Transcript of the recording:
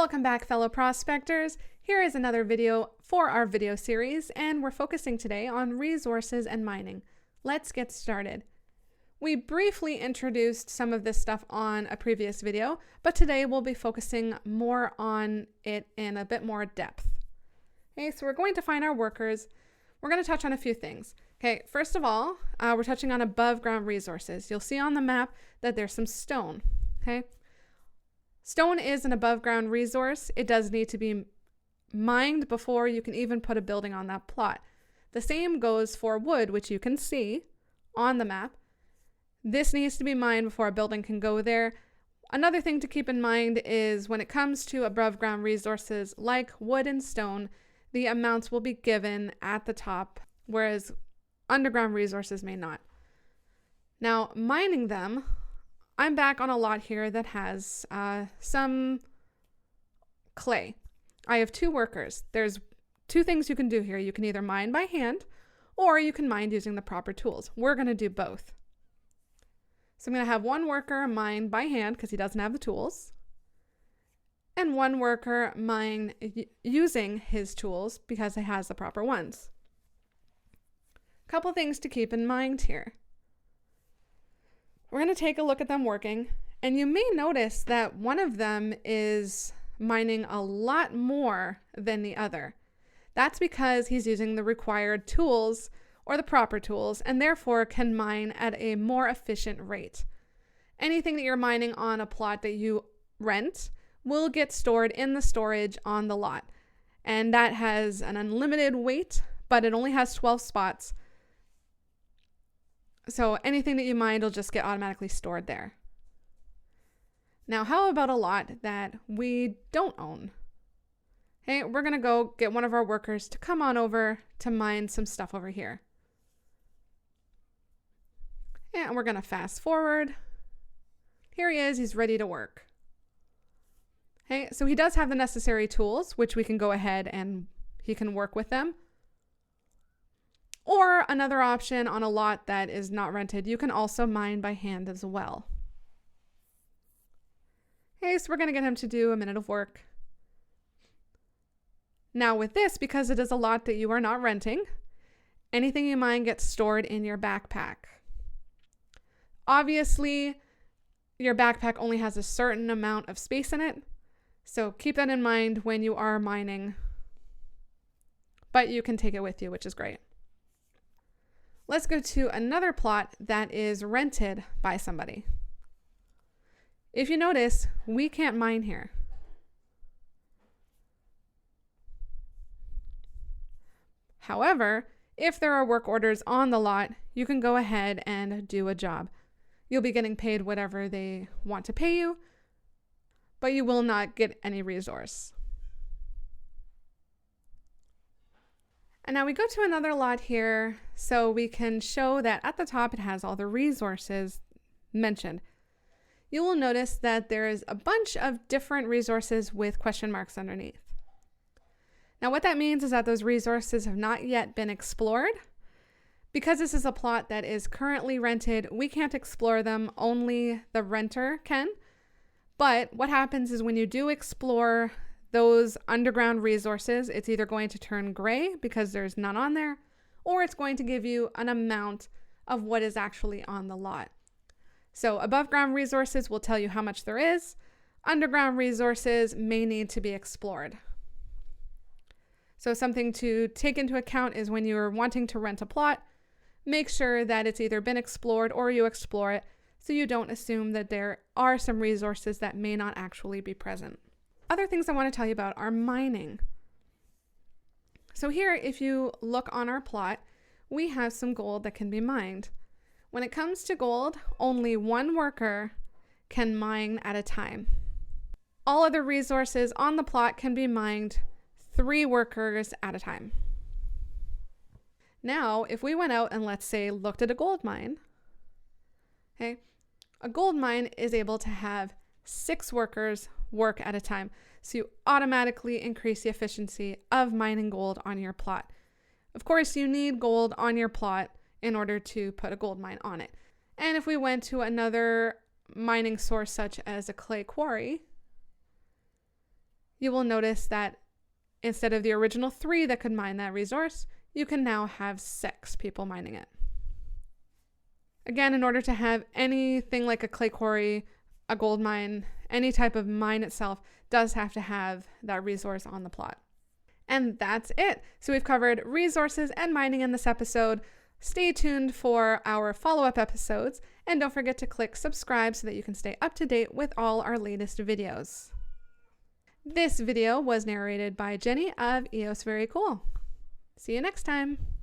Welcome back, fellow prospectors. Here is another video for our video series, and we're focusing today on resources and mining. Let's get started. We briefly introduced some of this stuff on a previous video, but today we'll be focusing more on it in a bit more depth. Okay, so we're going to find our workers. We're going to touch on a few things. Okay, first of all, we're touching on above ground resources. You'll see on the map that there's some stone. Okay, stone is an above ground resource. It does need to be mined before you can even put a building on that plot. The same goes for wood, which you can see on the map. This needs to be mined before a building can go there. Another thing to keep in mind is when it comes to above ground resources like wood and stone, the amounts will be given at the top, whereas underground resources may not. Now, mining them, I'm back on a lot here that has some clay. I have two workers. There's two things you can do here. You can either mine by hand or you can mine using the proper tools. We're going to do both. So I'm going to have one worker mine by hand because he doesn't have the tools, and one worker mine using his tools because he has the proper ones. A couple things to keep in mind here. We're going to take a look at them working, and you may notice that one of them is mining a lot more than the other. That's because he's using the required tools or the proper tools, and therefore can mine at a more efficient rate. Anything that you're mining on a plot that you rent will get stored in the storage on the lot. And that has an unlimited weight, but it only has 12 spots. So anything that you mine will just get automatically stored there. Now, how about a lot that we don't own? Hey, we're going to go get one of our workers to come on over to mine some stuff over here. And we're going to fast forward. Here he is. He's ready to work. Okay, so he does have the necessary tools, which we can go ahead and he can work with them. Or another option on a lot that is not rented, you can also mine by hand as well. Okay, so we're going to get him to do a minute of work. Now with this, because it is a lot that you are not renting, anything you mine gets stored in your backpack. Obviously, your backpack only has a certain amount of space in it, so keep that in mind when you are mining. But you can take it with you, which is great. Let's go to another plot that is rented by somebody. If you notice, we can't mine here. However, if there are work orders on the lot, you can go ahead and do a job. You'll be getting paid whatever they want to pay you, but you will not get any resource. And now we go to another lot here so we can show that at the top it has all the resources mentioned. You will notice that there is a bunch of different resources with question marks underneath. Now what that means is that those resources have not yet been explored. Because this is a plot that is currently rented, we can't explore them, only the renter can. But what happens is when you do explore those underground resources, it's either going to turn gray because there's none on there, or it's going to give you an amount of what is actually on the lot. So above ground resources will tell you how much there is. Underground resources may need to be explored. So something to take into account is when you're wanting to rent a plot, make sure that it's either been explored or you explore it so you don't assume that there are some resources that may not actually be present. Other things I want to tell you about are mining. So here, if you look on our plot, we have some gold that can be mined. When it comes to gold, only one worker can mine at a time. All other resources on the plot can be mined 3 workers at a time. Now, if we went out and let's say looked at a gold mine, okay, a gold mine is able to have 6 workers work at a time. So you automatically increase the efficiency of mining gold on your plot. Of course, you need gold on your plot in order to put a gold mine on it. And if we went to another mining source such as a clay quarry, you will notice that instead of the original 3 that could mine that resource, you can now have 6 people mining it. Again, in order to have anything like a clay quarry, a gold mine, any type of mine itself does have to have that resource on the plot. And that's it. So we've covered resources and mining in this episode. Stay tuned for our follow-up episodes, and don't forget to click subscribe so that you can stay up to date with all our latest videos. This video was narrated by Jenny of EOS Very Cool. See you next time.